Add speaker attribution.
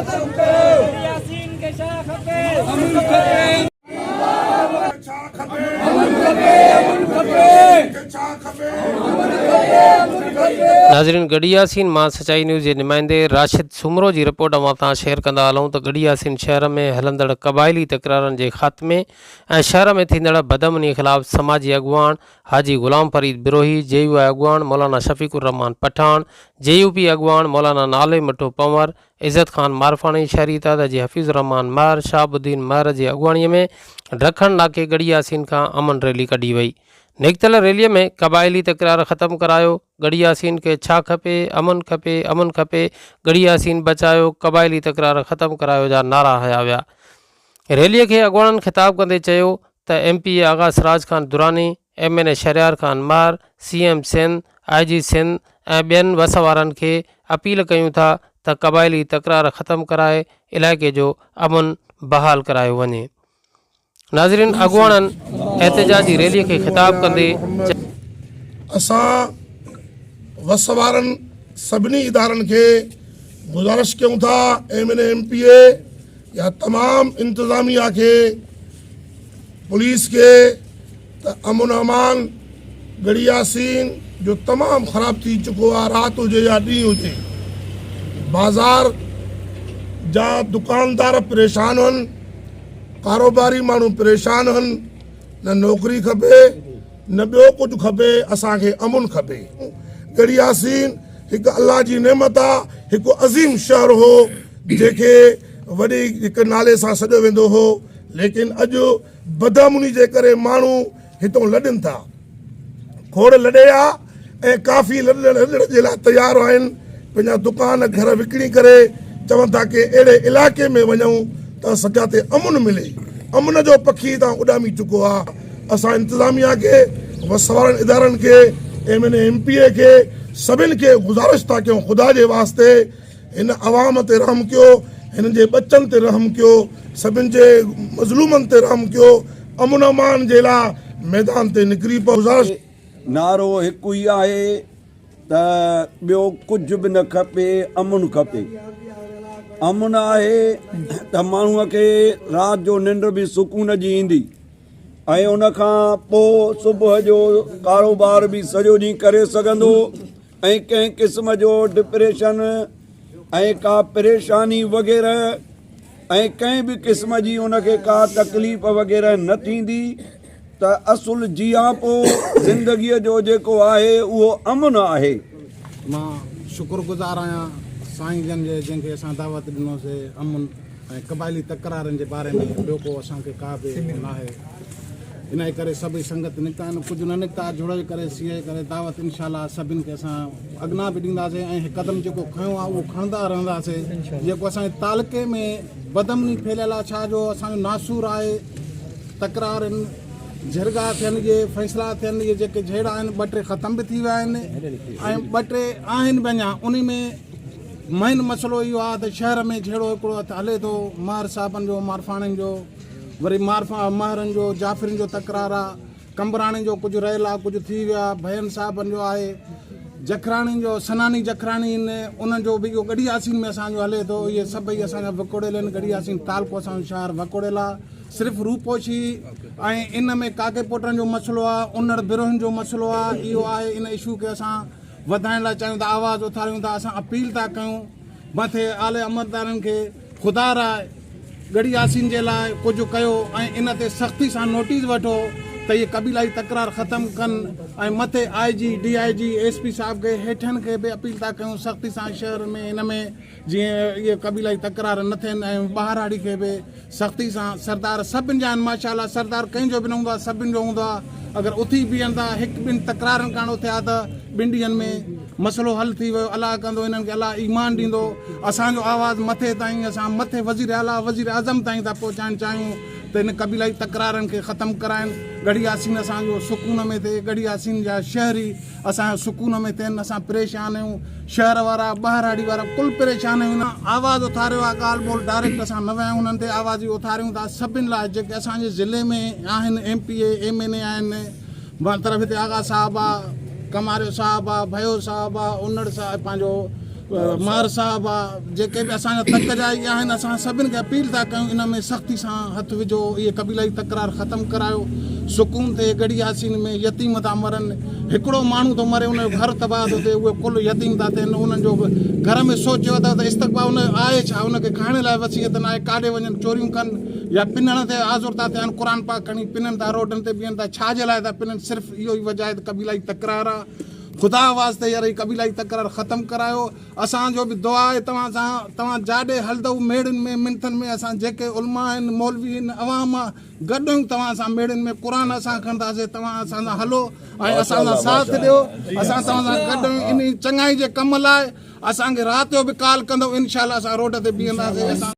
Speaker 1: यासीन के छा खपे
Speaker 2: नाज़रीन, गढ़ी यासीन मां सचाई न्यूज़ जे नुमाइंदे राशिद सुमरो जी रिपोर्ट मां तां शेयर कंदा हलूं त गढ़ी यासीन शहर में हलंदड़ क़बाइली तकरारनि जे ख़ात्मे ऐं शहर में थींदड़ बदअमनी ख़िलाफ़ समाजी अॻुवान हाजी ग़ुलाम फरीद बिरोही, JUI अॻुवान मौलाना शफ़ीकुर रहमान पठान, JUP अॻुवान मौलाना नाले मिठो पंवर, इज़त ख़ान मारफाणी, शहरी तादाजी हफ़ीज़ रहमान महर, शाहबुद्दीन महर जी अॻुवाणीअ में ढखण नाके गढ़ी यासीन खां अमन रैली कढी वई। निकितल रैलीअ में क़बाइली तकरार ख़त्म करायो, गढ़ी यासीन खे छा खपे, अमन खपे, अमन खपे, गढ़ी यासीन बचायो, क़बाइली तकरार ख़त्म करायो जा नारा हया विया। रैलीअ खे अॻुवाणनि ख़िताब कंदे चयो त MP आगा सिराज खान दुरानी, MNA शहरियार खान महर, CM सिंध, IG सिंध ऐं ॿियनि वस वारनि खे अपील कयूं था त क़बाइली तकरार ख़त्म कराए इलाइक़े जो अमन बहाल करायो वञे। नाज़रीन, अॻुवाणनि एहतजाजी रैलीअ खे ख़िताब कंदे
Speaker 3: असां वस वारनि सभिनी इदारनि खे गुज़ारिश कयूं था, MNA MPA या तमाम इंतज़ामिया के पुलिस के त अमन अमान गढ़ी यासीन जो तमाम ख़राब थी चुको आहे, रात हुजे या ॾींहुं हुजे, बाज़ार जा दुकानदार परेशान आहिनि, कारोबारी माण्हू परेशान आहिनि, न नौकरी खपे न ॿियो कुझु खपे, असांखे अमन खपे। गढ़ी यासीन हिकु अल्लाह जी नेमत आहे, हिकु अज़ीम शहर हो जेके वॾी हिकु नाले सां सॾियो वेंदो हो, लेकिन अॼु बदअमनी जे करे माण्हू हितां लॾनि था, खोड़ लॾे आहे ऐं काफ़ी लॾण जे लाइ तयारु आहिनि, पंहिंजा दुकान घर विकिणी करे चवनि था कि अहिड़े इलाइक़े में वञूं त सॼा ते अमन मिले। अमन जो पखी तां उॾामी चुको आहे। असां इंतज़ामिया के वस वारनि इदारनि खे MNA MPA के सभिनि खे गुज़ारिश था कयूं, ख़ुदा जे वास्ते हिन अवाम ते रहम कयो, हिननि जे बचनि ते रहम कयो, सभिनि जे मज़लूमनि ते रहम कयो, अमन अमान जे लाइ मैदान ते निकिरी पओ। गुज़ारिश
Speaker 4: नारो हिकु ई आहे त ॿियो कुझु बि न खपे, अमन खपे। अमन आहे त माण्हूअ खे राति जो निंड बि सुकून जी ईंदी ऐं उन खां पोइ सुबुह जो कारोबार बि सॼो ॾींहुं करे सघंदो ऐं कंहिं क़िस्म जो डिप्रेशन ऐं का परेशानी वग़ैरह ऐं कंहिं बि क़िस्म जी उनखे का तकलीफ़ वग़ैरह न थींदी। त असुल जियापो ज़िंदगीअ जो जेको आहे उहो अमन आहे।
Speaker 5: मां शुक्रगुज़ार आहियां साईं जन जे जंहिंखे असां दावत ॾिनोसीं अमन ऐं क़बाइली तकरारनि जे बारे में, ॿियो को असांखे का बि न आहे। इन करे सभई संगत निकिता आहिनि, कुझु न निकिता, जुड़े करे सीए करे दावत इंशाल्लाह सभिनि खे असां अॻिना बि ॾींदासीं ऐं क़दम जेको खयो आहे उहो खणंदा रहंदासीं। जेको असांजे तालुके में बदअमनी फैलियल आहे, छा जो असांजो नासूर आहे, तकरारनि झिरगा थियनि, इहे फ़ैसिला थियनि, इहे जेके जहिड़ा आहिनि 2-3 ख़तम बि थी विया आहिनि ऐं 2-3 आहिनि बि अञा। उन में मेन मसइलो इहो आहे त शहर में जहिड़ो हिकिड़ो हले थो महर साहबनि जो, मारफाणनि जो, वरी महरनि जो, जाफ़िरनि जो तकरार आहे, कंबराणी जो कुझु रहियल आहे, कुझु थी वियो आहे, भयन साहबनि जो आहे, जखराणी जो सनानी जखराणी आहिनि, उन्हनि जो बि इहो गढ़ी यासीन में असांजो हले थो। इहे सभई असांजा वकोड़ियल आहिनि। गढ़ी यासीन तालको असांजो शहर वकोड़ियल आहे, सिर्फ़ु रूपोशी ऐं इन में काके पोटनि जो मसइलो आहे, उन्हड़ बिरोहनि जो मसइलो आहे। इहो आहे, इन इशू खे असां वधाइण लाइ चाहियूं था, आवाज़ उथारियूं था, असां अपील था कयूं मथे आले अमरदारनि खे, ख़ुदा राय गढ़ी यासीन जे लाइ कुझु कयो ऐं इन ते सख़्ती सां नोटिस वठो त इहे क़बीलाई तकरार ख़त्म कनि ऐं मथे IG DIG SP साहिब खे हेठनि खे बि अपील था कयूं सख़्ती सां शहर में इन में जीअं इहे क़बीलाई तकरार न थियनि ऐं ॿाहिराड़ी खे बि सख़्ती सां। सरदार सभिनि जा आहिनि माशाअल्लाह, सरदार कंहिंजो बि न हूंदो आहे, सभिनि जो हूंदो आहे। अगर उथी बीहनि था, 1-2 तकरारनि कारणो थिया त 2 ॾींहंनि में मसइलो हल थी वियो। अलाह कंदो इन्हनि खे अलाह ईमान ॾींदो। असांजो आवाज़ मथे ताईं, असां मथे वज़ीर आला वज़ीर आज़म ताईं था पहुचाइणु चाहियूं त इन क़बीलाई तकरारनि खे ख़तमु कराइनि। गढ़ी यासीन असांजो सुकून में थिए, गढ़ी यासीन जा शहरी असांजो सुकून में थियनि। असां परेशान आहियूं, शहर वारा ॿाहिराड़ी वारा कुल परेशान आहियूं। आवाज़ उथारियो आहे, ॻाल्हि ॿोल डायरेक्ट असां न विया आहियूं, उन्हनि ते आवाज़ उथारियूं था सभिनि लाइ जेके असांजे ज़िले में आहिनि। MPA MNA आहिनि, ॿ तरफ़ हिते आगा साहब आहे, कमारियो साहब आहे, भयो साहब आहे, उन्नड़ साहब, पंहिंजो मार साहब आहे जेके बि असांजा तकजाई आहिनि असां सभिनि खे अपील था कयूं इन में सख़्ती सां हथु विझो इहे क़बीलाई तकरार ख़तमु करायो सुकून थिए गढ़ी यासीन में यतीम था मरनि हिकिड़ो माण्हू थो मरे उनजो घर तबाह थो थिए उहे कुल यतीम था थियनि उन्हनि जो घर में सोचियो अथव त इस्तक़बाल उन आहे छा उनखे खाइण लाइ वसीयत न आहे काॾे वञनि चोरियूं कनि या पिनण ते आज़ुर था थियनि क़ुर पाक खणी पिननि था रोडनि ते बीहनि था छाजे लाइ था पिननि सिर्फ़ु इहो ई वजह आहे त क़बीलाई तकरार आहे खुदा वास्ते यार ये क़बीलाई तकरार ख़त्म करायो असांजो भी दुआ है तव्हां सां तव्हां जाॾे हलंदव मेड़नि में मिंथनि में असां जेके उलमा आहिनि मौलवी आहिनि अवाम आहे गॾु तव्हां सां मेड़नि में क़ुर असां खणंदासीं तव्हां असां सां हलो ऐं असां सां साथ ॾियो असां तव्हां सां गॾु इन चङाई जे कम लाइ असांखे राति जो बि कॉल कंदव इनशाला असां रोड ते बीहंदासीं असां